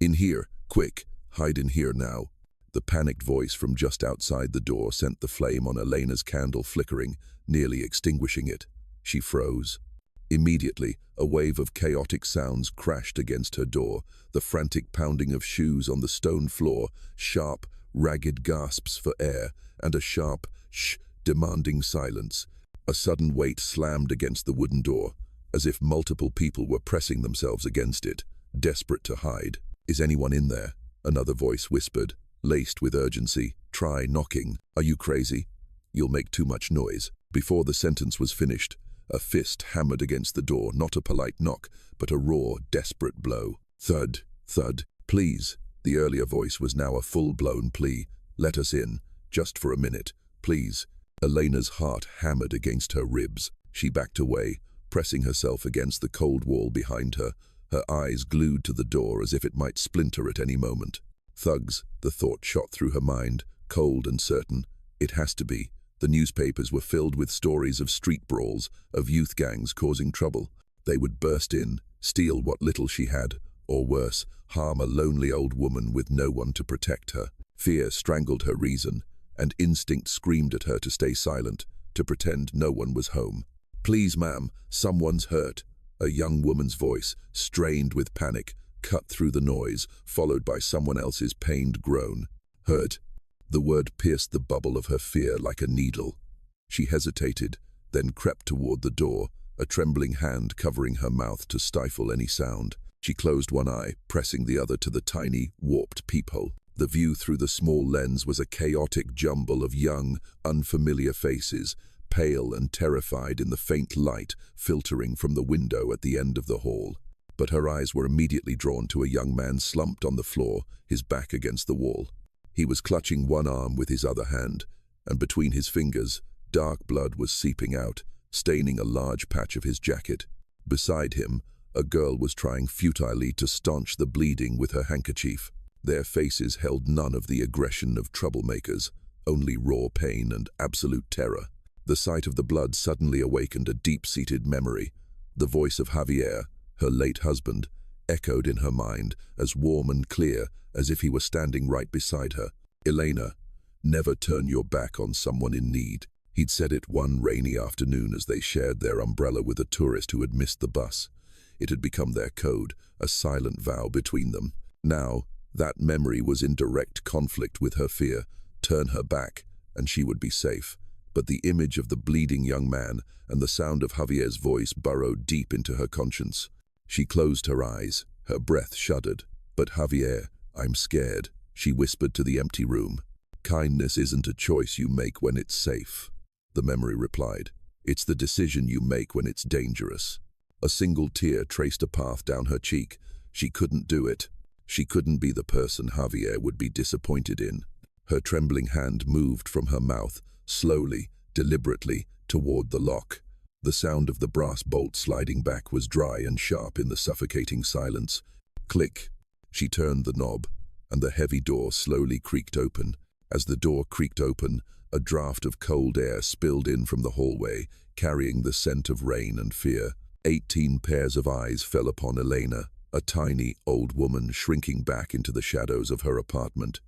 "In here, quick, hide in here now." The panicked voice from just outside the door sent the flame on Elena's candle flickering, nearly extinguishing it. She froze. Immediately, a wave of chaotic sounds crashed against her door, the frantic pounding of shoes on the stone floor, sharp, ragged gasps for air, and a sharp shh demanding silence. A sudden weight slammed against the wooden door, as if multiple people were pressing themselves against it, desperate to hide. "Is anyone in there?" Another voice whispered, laced with urgency. "Try knocking. Are you crazy? You'll make too much noise." Before the sentence was finished, a fist hammered against the door, not a polite knock, but a raw, desperate blow. Thud, thud. "Please." The earlier voice was now a full-blown plea. "Let us in, just for a minute, please." Elena's heart hammered against her ribs. She backed away, pressing herself against the cold wall behind her, her eyes glued to the door as if it might splinter at any moment. Thugs, the thought shot through her mind, cold and certain. It has to be. The newspapers were filled with stories of street brawls, of youth gangs causing trouble. They would burst in, steal what little she had, or worse, harm a lonely old woman with no one to protect her. Fear strangled her reason, and instinct screamed at her to stay silent, to pretend no one was home. "Please, ma'am, someone's hurt." A young woman's voice, strained with panic, cut through the noise, followed by someone else's pained groan. "Hurt?" The word pierced the bubble of her fear like a needle. She hesitated, then crept toward the door, a trembling hand covering her mouth to stifle any sound. She closed one eye, pressing the other to the tiny, warped peephole. The view through the small lens was a chaotic jumble of young, unfamiliar faces, pale and terrified in the faint light filtering from the window at the end of the hall. But her eyes were immediately drawn to a young man slumped on the floor, his back against the wall. He was clutching one arm with his other hand, and between his fingers, dark blood was seeping out, staining a large patch of his jacket. Beside him, a girl was trying futilely to staunch the bleeding with her handkerchief. Their faces held none of the aggression of troublemakers, only raw pain and absolute terror. The sight of the blood suddenly awakened a deep-seated memory. The voice of Javier, her late husband, echoed in her mind, as warm and clear as if he were standing right beside her. "Elena, never turn your back on someone in need." He'd said it one rainy afternoon as they shared their umbrella with a tourist who had missed the bus. It had become their code, a silent vow between them. Now, that memory was in direct conflict with her fear. Turn her back, and she would be safe. But the image of the bleeding young man and the sound of Javier's voice burrowed deep into her conscience. She closed her eyes, her breath shuddered. "But Javier, I'm scared," she whispered to the empty room. "Kindness isn't a choice you make when it's safe," the memory replied. "It's the decision you make when it's dangerous." A single tear traced a path down her cheek. She couldn't do it. She couldn't be the person Javier would be disappointed in. Her trembling hand moved from her mouth, slowly, deliberately, toward the lock. The sound of the brass bolt sliding back was dry and sharp in the suffocating silence. Click. She turned the knob, and the heavy door slowly creaked open. As the door creaked open, a draft of cold air spilled in from the hallway, carrying the scent of rain and fear. 18 pairs of eyes fell upon Elena, a tiny, old woman shrinking back into the shadows of her apartment.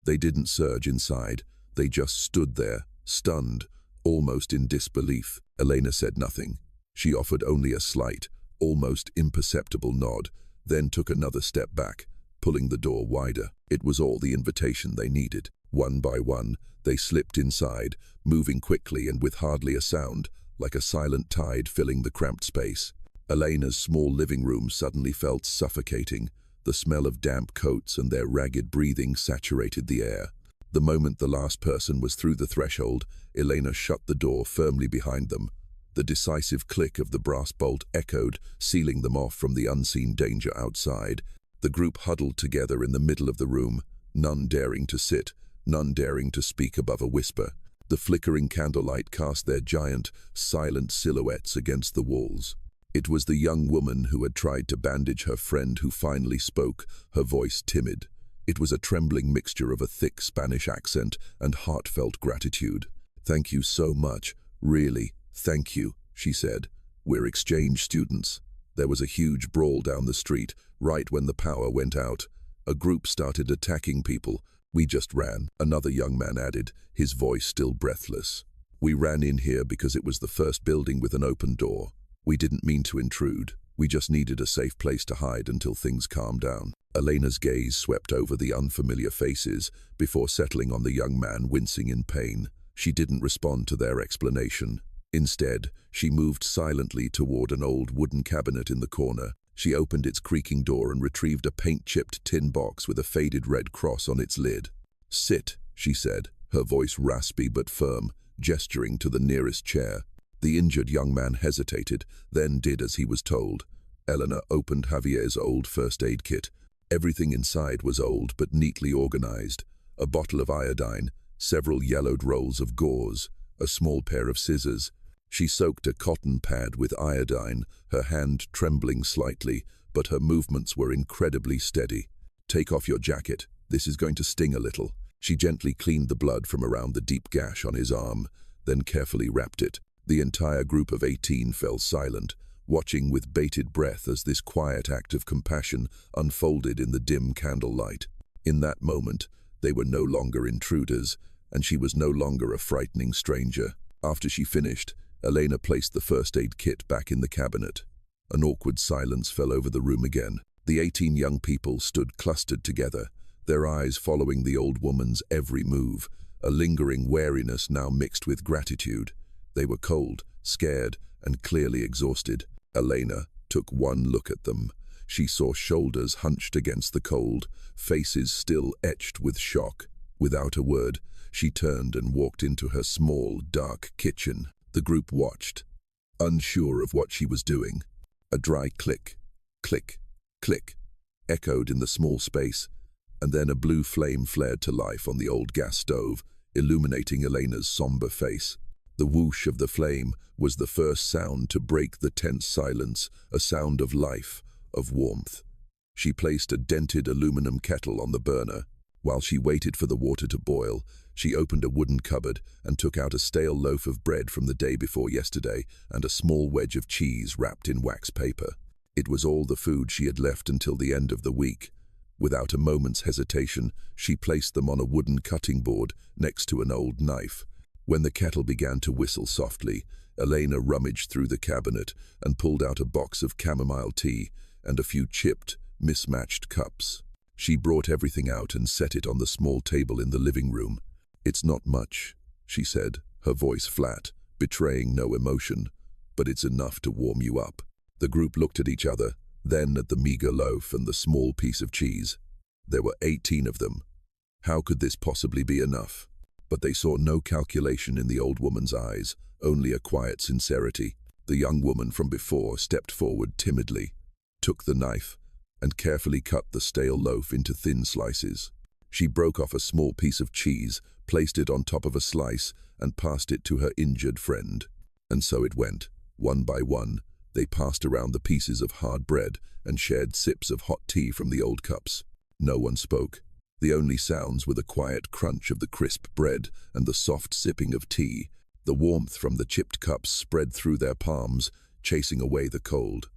They didn't surge inside. They just stood there, stunned, almost in disbelief. Elena said nothing. She offered only a slight, almost imperceptible nod, then took another step back, pulling the door wider. It was all the invitation they needed. One by one, they slipped inside, moving quickly and with hardly a sound, like a silent tide filling the cramped space. Elena's small living room suddenly felt suffocating. The smell of damp coats and their ragged breathing saturated the air. The moment the last person was through the threshold, Elena shut the door firmly behind them. The decisive click of the brass bolt echoed, sealing them off from the unseen danger outside. The group huddled together in the middle of the room, none daring to sit, none daring to speak above a whisper. The flickering candlelight cast their giant, silent silhouettes against the walls. It was the young woman who had tried to bandage her friend who finally spoke, her voice timid. It was a trembling mixture of a thick Spanish accent and heartfelt gratitude. "Thank you so much, really, thank you," she said. "We're exchange students." There was a huge brawl down the street, right when the power went out. A group started attacking people. We just ran, another young man added, his voice still breathless. We ran in here because it was the first building with an open door. We didn't mean to intrude. We just needed a safe place to hide until things calmed down. Elena's gaze swept over the unfamiliar faces before settling on the young man wincing in pain. She didn't respond to their explanation. Instead, she moved silently toward an old wooden cabinet in the corner. She opened its creaking door and retrieved a paint-chipped tin box with a faded red cross on its lid. "Sit," she said, her voice raspy but firm, gesturing to the nearest chair. The injured young man hesitated, then did as he was told. Eleanor opened Javier's old first aid kit. Everything inside was old but neatly organized. A bottle of iodine, several yellowed rolls of gauze, a small pair of scissors. She soaked a cotton pad with iodine, her hand trembling slightly, but her movements were incredibly steady. "Take off your jacket. This is going to sting a little." She gently cleaned the blood from around the deep gash on his arm, then carefully wrapped it. The entire group of 18 fell silent, watching with bated breath as this quiet act of compassion unfolded in the dim candlelight. In that moment, they were no longer intruders, and she was no longer a frightening stranger. After she finished, Elena placed the first aid kit back in the cabinet. An awkward silence fell over the room again. The 18 young people stood clustered together, their eyes following the old woman's every move, a lingering wariness now mixed with gratitude. They were cold, scared, and clearly exhausted. Elena took one look at them. She saw shoulders hunched against the cold, faces still etched with shock. Without a word, she turned and walked into her small, dark kitchen. The group watched, unsure of what she was doing. A dry click, click, click, echoed in the small space, and then a blue flame flared to life on the old gas stove, illuminating Elena's somber face. The whoosh of the flame was the first sound to break the tense silence, a sound of life, of warmth. She placed a dented aluminum kettle on the burner. While she waited for the water to boil, she opened a wooden cupboard and took out a stale loaf of bread from the day before yesterday and a small wedge of cheese wrapped in wax paper. It was all the food she had left until the end of the week. Without a moment's hesitation, she placed them on a wooden cutting board next to an old knife. When the kettle began to whistle softly, Elena rummaged through the cabinet and pulled out a box of chamomile tea and a few chipped, mismatched cups. She brought everything out and set it on the small table in the living room. "It's not much," she said, her voice flat, betraying no emotion, "but it's enough to warm you up." The group looked at each other, then at the meager loaf and the small piece of cheese. There were 18 of them. How could this possibly be enough? But they saw no calculation in the old woman's eyes, only a quiet sincerity. The young woman from before stepped forward timidly, took the knife, and carefully cut the stale loaf into thin slices. She broke off a small piece of cheese, placed it on top of a slice, and passed it to her injured friend. And so it went. One by one, they passed around the pieces of hard bread and shared sips of hot tea from the old cups. No one spoke. The only sounds were the quiet crunch of the crisp bread and the soft sipping of tea. The warmth from the chipped cups spread through their palms, chasing away the cold.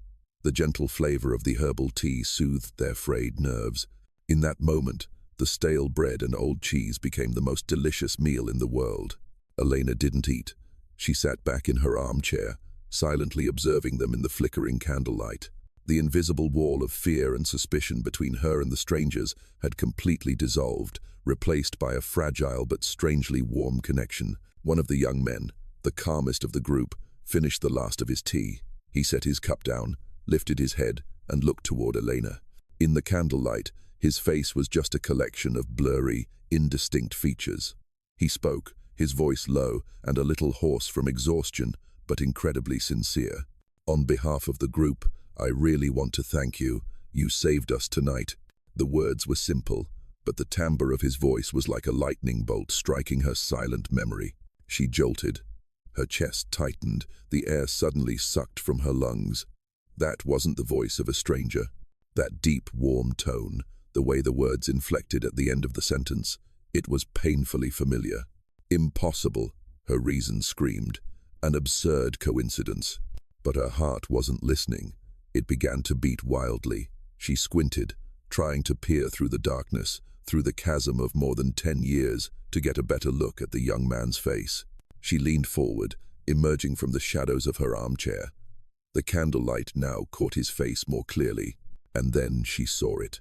The gentle flavor of the herbal tea soothed their frayed nerves. In that moment, the stale bread and old cheese became the most delicious meal in the world. Elena didn't eat. She sat back in her armchair, silently observing them in the flickering candlelight. The invisible wall of fear and suspicion between her and the strangers had completely dissolved, replaced by a fragile but strangely warm connection. One of the young men, the calmest of the group, finished the last of his tea. He set his cup down, lifted his head, and looked toward Elena. In the candlelight, his face was just a collection of blurry, indistinct features. He spoke, his voice low and a little hoarse from exhaustion, but incredibly sincere. "On behalf of the group, I really want to thank you. You saved us tonight." The words were simple, but the timbre of his voice was like a lightning bolt striking her silent memory. She jolted. Her chest tightened, the air suddenly sucked from her lungs. That wasn't the voice of a stranger. That deep, warm tone, the way the words inflected at the end of the sentence, it was painfully familiar. Impossible, her reason screamed. An absurd coincidence. But her heart wasn't listening. It began to beat wildly. She squinted, trying to peer through the darkness, through the chasm of more than 10 years, to get a better look at the young man's face. She leaned forward, emerging from the shadows of her armchair. The candlelight now caught his face more clearly, and then she saw it.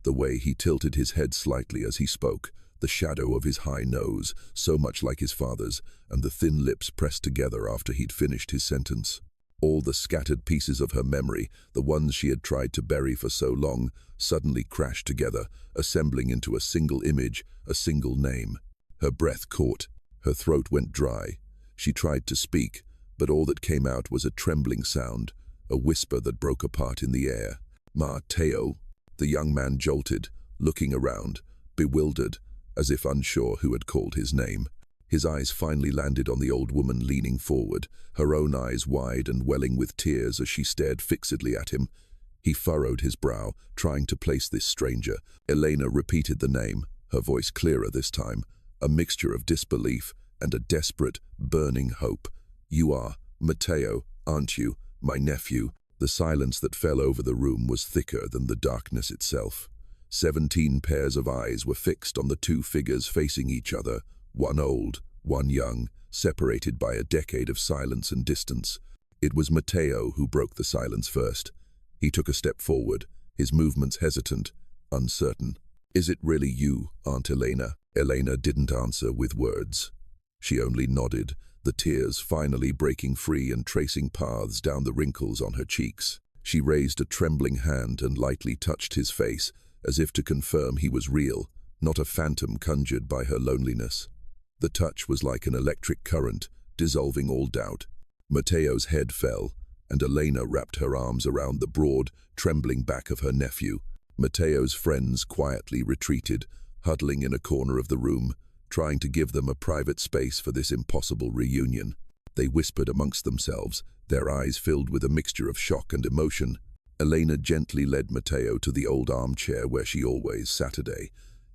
The way he tilted his head slightly as he spoke, the shadow of his high nose, so much like his father's, and the thin lips pressed together after he'd finished his sentence. All the scattered pieces of her memory, the ones she had tried to bury for so long, suddenly crashed together, assembling into a single image, a single name. Her breath caught, her throat went dry. She tried to speak, but all that came out was a trembling sound, a whisper that broke apart in the air. "Mateo." The young man jolted, looking around, bewildered, as if unsure who had called his name. His eyes finally landed on the old woman leaning forward, her own eyes wide and welling with tears as she stared fixedly at him. He furrowed his brow, trying to place this stranger. Elena repeated the name, her voice clearer this time, a mixture of disbelief and a desperate, burning hope. "You are Mateo, aren't you, my nephew?" The silence that fell over the room was thicker than the darkness itself. 17 pairs of eyes were fixed on the two figures facing each other, one old, one young, separated by a decade of silence and distance. It was Mateo who broke the silence first. He took a step forward, his movements hesitant, uncertain. "Is it really you, Aunt Elena?" Elena didn't answer with words. She only nodded, the tears finally breaking free and tracing paths down the wrinkles on her cheeks. She raised a trembling hand and lightly touched his face, as if to confirm he was real, not a phantom conjured by her loneliness. The touch was like an electric current, dissolving all doubt. Mateo's head fell, and Elena wrapped her arms around the broad, trembling back of her nephew. Mateo's friends quietly retreated, huddling in a corner of the room, trying to give them a private space for this impossible reunion. They whispered amongst themselves, their eyes filled with a mixture of shock and emotion. Elena gently led Mateo to the old armchair where she always Saturday.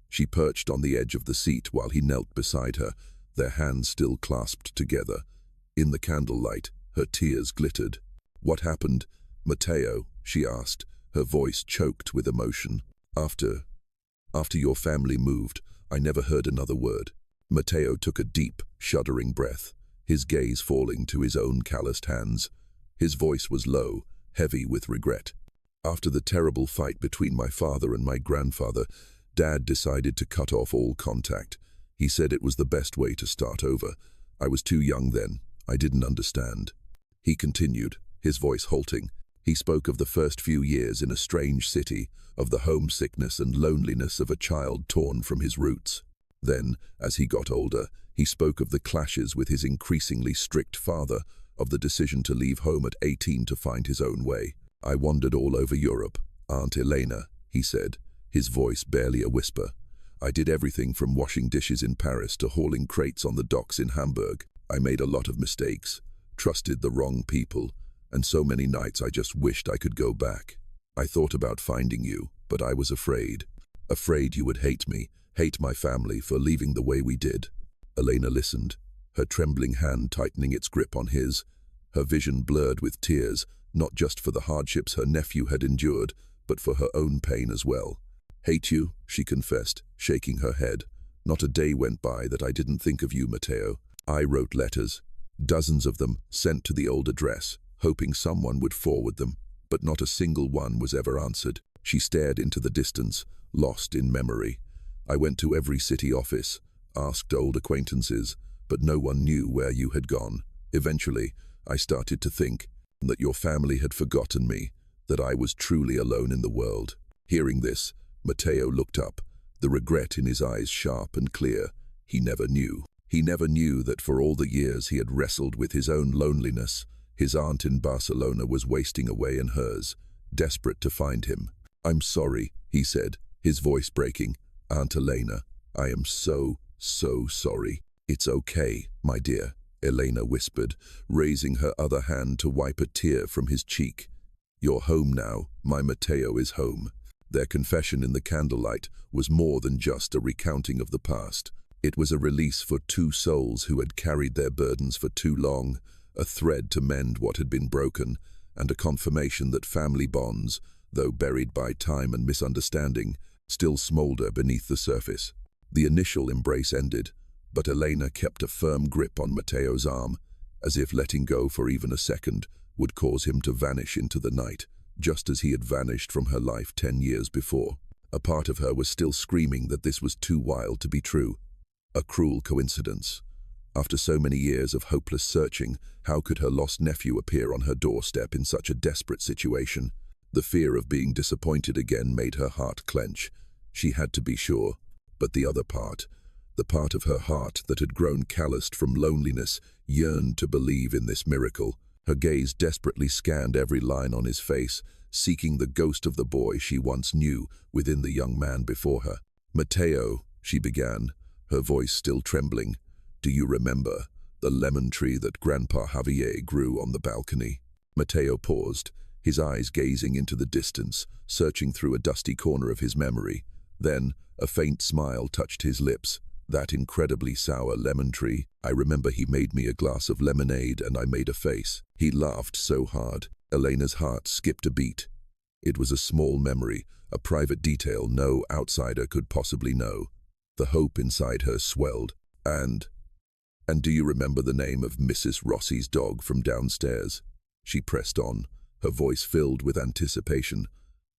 She perched on the edge of the seat while he knelt beside her, their hands still clasped together. In the candlelight, her tears glittered. "What happened, Mateo?" she asked, her voice choked with emotion. After your family moved, I never heard another word." Mateo took a deep, shuddering breath, his gaze falling to his own calloused hands. His voice was low, heavy with regret. "After the terrible fight between my father and my grandfather, Dad decided to cut off all contact. He said it was the best way to start over. I was too young then. I didn't understand." He continued, his voice halting. He spoke of the first few years in a strange city, of the homesickness and loneliness of a child torn from his roots. Then, as he got older, he spoke of the clashes with his increasingly strict father, of the decision to leave home at 18 to find his own way. "I wandered all over Europe, Aunt Elena," he said, his voice barely a whisper. "I did everything from washing dishes in Paris to hauling crates on the docks in Hamburg. I made a lot of mistakes, trusted the wrong people, and so many nights I just wished I could go back. I thought about finding you, but I was afraid. Afraid you would hate me, hate my family for leaving the way we did." Elena listened, her trembling hand tightening its grip on his, her vision blurred with tears, not just for the hardships her nephew had endured, but for her own pain as well. "Hate you," she confessed, shaking her head. "Not a day went by that I didn't think of you, Mateo. I wrote letters, dozens of them, sent to the old address, hoping someone would forward them, but not a single one was ever answered." She stared into the distance, lost in memory. "I went to every city office, asked old acquaintances, but no one knew where you had gone. Eventually, I started to think that your family had forgotten me, that I was truly alone in the world." Hearing this, Mateo looked up, the regret in his eyes sharp and clear. He never knew. He never knew that for all the years he had wrestled with his own loneliness, his aunt in Barcelona was wasting away in hers, desperate to find him. "I'm sorry," he said, his voice breaking. "Aunt Elena, I am so sorry." "It's okay, my dear," Elena whispered, raising her other hand to wipe a tear from his cheek. "You're home now, my Mateo is home." Their confession in the candlelight was more than just a recounting of the past. It was a release for two souls who had carried their burdens for too long, a thread to mend what had been broken, and a confirmation that family bonds, though buried by time and misunderstanding, still smolder beneath the surface. The initial embrace ended, but Elena kept a firm grip on Matteo's arm, as if letting go for even a second would cause him to vanish into the night, just as he had vanished from her life 10 years before. A part of her was still screaming that this was too wild to be true. A cruel coincidence. After so many years of hopeless searching, how could her lost nephew appear on her doorstep in such a desperate situation? The fear of being disappointed again made her heart clench. She had to be sure. But the other part, the part of her heart that had grown calloused from loneliness, yearned to believe in this miracle. Her gaze desperately scanned every line on his face, seeking the ghost of the boy she once knew within the young man before her. "Matteo," she began, her voice still trembling, "do you remember the lemon tree that Grandpa Javier grew on the balcony?" Matteo paused, his eyes gazing into the distance, searching through a dusty corner of his memory. Then, a faint smile touched his lips. "That incredibly sour lemon tree. I remember he made me a glass of lemonade and I made a face. He laughed so hard." Elena's heart skipped a beat. It was a small memory, a private detail no outsider could possibly know. The hope inside her swelled. And do you remember the name of Mrs. Rossi's dog from downstairs?" She pressed on, her voice filled with anticipation.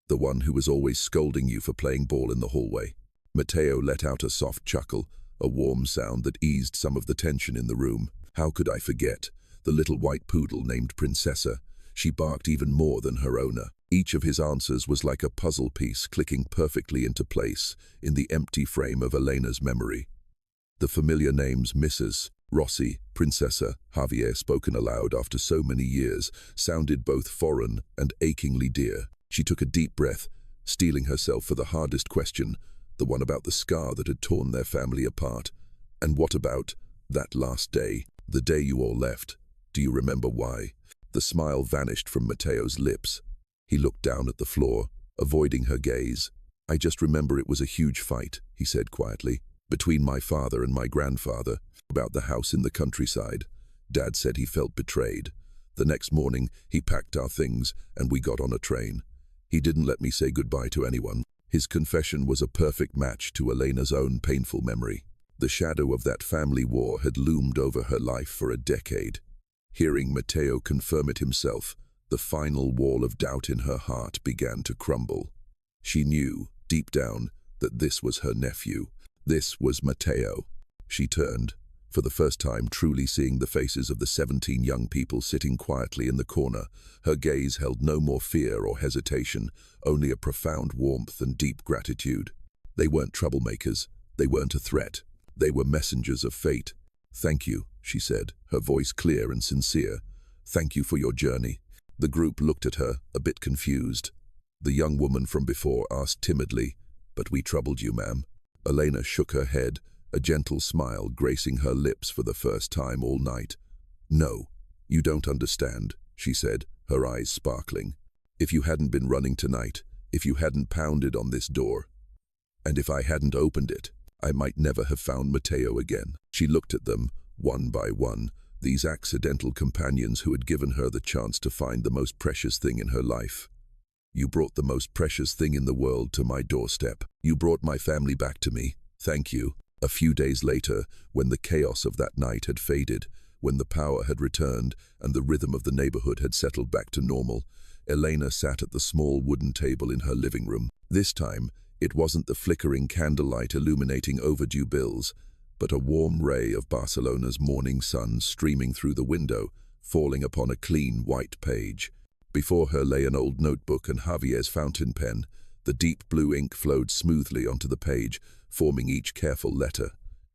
"The one who was always scolding you for playing ball in the hallway." Matteo let out a soft chuckle, a warm sound that eased some of the tension in the room. "How could I forget? The little white poodle named Princessa. She barked even more than her owner." Each of his answers was like a puzzle piece clicking perfectly into place in the empty frame of Elena's memory. The familiar names Mrs. Rossi, Princessa, Javier, spoken aloud after so many years, sounded both foreign and achingly dear. She took a deep breath, steeling herself for the hardest question, the one about the scar that had torn their family apart. "And what about that last day, the day you all left? Do you remember why?" The smile vanished from Matteo's lips. He looked down at the floor, avoiding her gaze. "I just remember it was a huge fight," he said quietly, "between my father and my grandfather, about the house in the countryside. Dad said he felt betrayed. The next morning, he packed our things and we got on a train. He didn't let me say goodbye to anyone." His confession was a perfect match to Elena's own painful memory. The shadow of that family war had loomed over her life for a decade. Hearing Matteo confirm it himself, the final wall of doubt in her heart began to crumble. She knew, deep down, that this was her nephew. This was Matteo. She turned, for the first time truly seeing the faces of the 17 young people sitting quietly in the corner. Her gaze held no more fear or hesitation, only a profound warmth and deep gratitude. They weren't troublemakers. They weren't a threat. They were messengers of fate. "Thank you," she said, her voice clear and sincere. "Thank you for your journey." The group looked at her, a bit confused. The young woman from before asked timidly, "But we troubled you, ma'am?" Elena shook her head, a gentle smile gracing her lips for the first time all night. "No, you don't understand," she said, her eyes sparkling. "If you hadn't been running tonight, if you hadn't pounded on this door, and if I hadn't opened it, I might never have found Matteo again." She looked at them, one by one, these accidental companions who had given her the chance to find the most precious thing in her life. "You brought the most precious thing in the world to my doorstep. You brought my family back to me. Thank you." A few days later, when the chaos of that night had faded, when the power had returned and the rhythm of the neighborhood had settled back to normal, Elena sat at the small wooden table in her living room. This time, it wasn't the flickering candlelight illuminating overdue bills, but a warm ray of Barcelona's morning sun streaming through the window, falling upon a clean white page. Before her lay an old notebook and Javier's fountain pen. The deep blue ink flowed smoothly onto the page, forming each careful letter.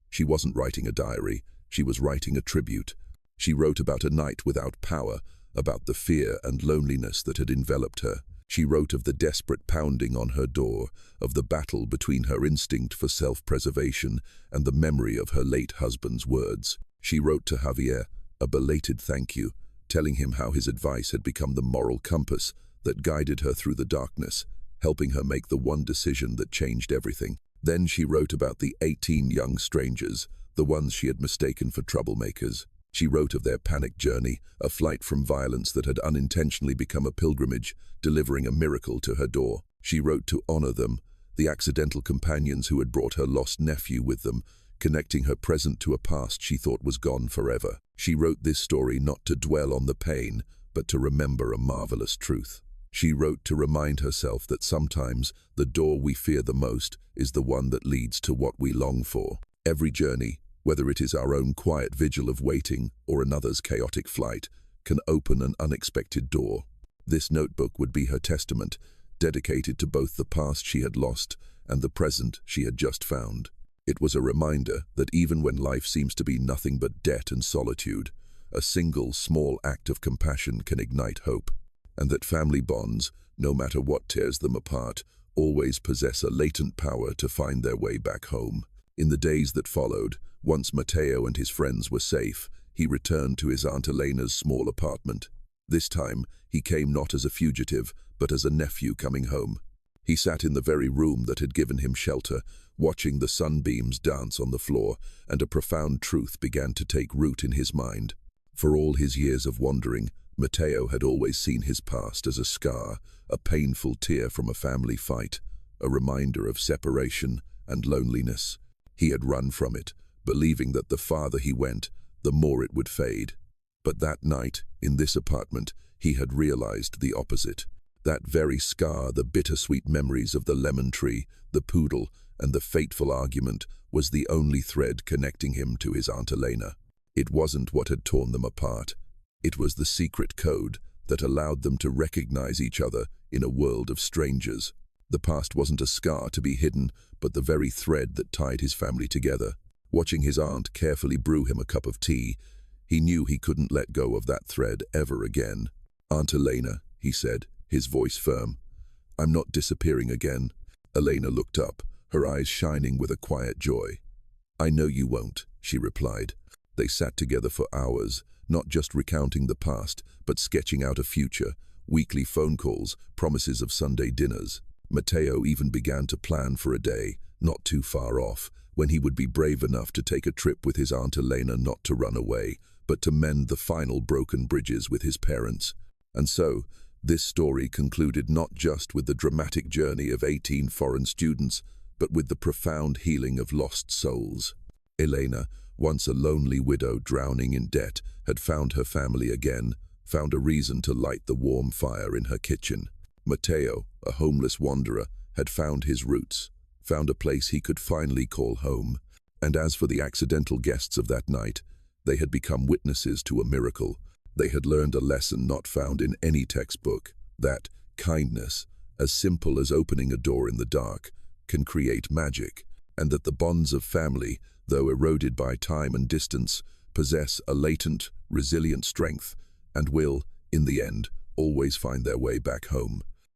She wasn't writing a diary, she was writing a tribute. She wrote about a night without power, about the fear and loneliness that had enveloped her. She wrote of the desperate pounding on her door, of the battle between her instinct for self-preservation and the memory of her late husband's words. She wrote to Javier, a belated thank you, telling him how his advice had become the moral compass that guided her through the darkness, helping her make the one decision that changed everything. Then she wrote about the 18 young strangers, the ones she had mistaken for troublemakers. She wrote of their panic journey, a flight from violence that had unintentionally become a pilgrimage, delivering a miracle to her door. She wrote to honor them, the accidental companions who had brought her lost nephew with them, connecting her present to a past she thought was gone forever. She wrote this story not to dwell on the pain, but to remember a marvelous truth. She wrote to remind herself that sometimes the door we fear the most is the one that leads to what we long for. Every journey, whether it is our own quiet vigil of waiting or another's chaotic flight, can open an unexpected door. This notebook would be her testament, dedicated to both the past she had lost and the present she had just found. It was a reminder that even when life seems to be nothing but debt and solitude, a single small act of compassion can ignite hope, and that family bonds, no matter what tears them apart, always possess a latent power to find their way back home. In the days that followed, once Matteo and his friends were safe, he returned to his Aunt Elena's small apartment. This time, he came not as a fugitive, but as a nephew coming home. He sat in the very room that had given him shelter, watching the sunbeams dance on the floor, and a profound truth began to take root in his mind. For all his years of wandering, Matteo had always seen his past as a scar, a painful tear from a family fight, a reminder of separation and loneliness. He had run from it, believing that the farther he went, the more it would fade. But that night, in this apartment, he had realized the opposite. That very scar, the bittersweet memories of the lemon tree, the poodle, and the fateful argument, was the only thread connecting him to his Aunt Elena. It wasn't what had torn them apart. It was the secret code that allowed them to recognize each other in a world of strangers. The past wasn't a scar to be hidden, but the very thread that tied his family together. Watching his aunt carefully brew him a cup of tea, he knew he couldn't let go of that thread ever again. "Aunt Elena," he said, his voice firm, "I'm not disappearing again." Elena looked up, her eyes shining with a quiet joy. "I know you won't," she replied. They sat together for hours, not just recounting the past, but sketching out a future, weekly phone calls, promises of Sunday dinners. Matteo even began to plan for a day, not too far off, when he would be brave enough to take a trip with his Aunt Elena, not to run away, but to mend the final broken bridges with his parents. And so, this story concluded not just with the dramatic journey of 18 foreign students, but with the profound healing of lost souls. Elena, once a lonely widow drowning in debt, had found her family again, found a reason to light the warm fire in her kitchen. Matteo, a homeless wanderer, had found his roots, found a place he could finally call home. And as for the accidental guests of that night, they had become witnesses to a miracle. They had learned a lesson not found in any textbook, that kindness, as simple as opening a door in the dark, can create magic, and that the bonds of family, though eroded by time and distance, possess a latent, resilient strength, and will, in the end, always find their way back home.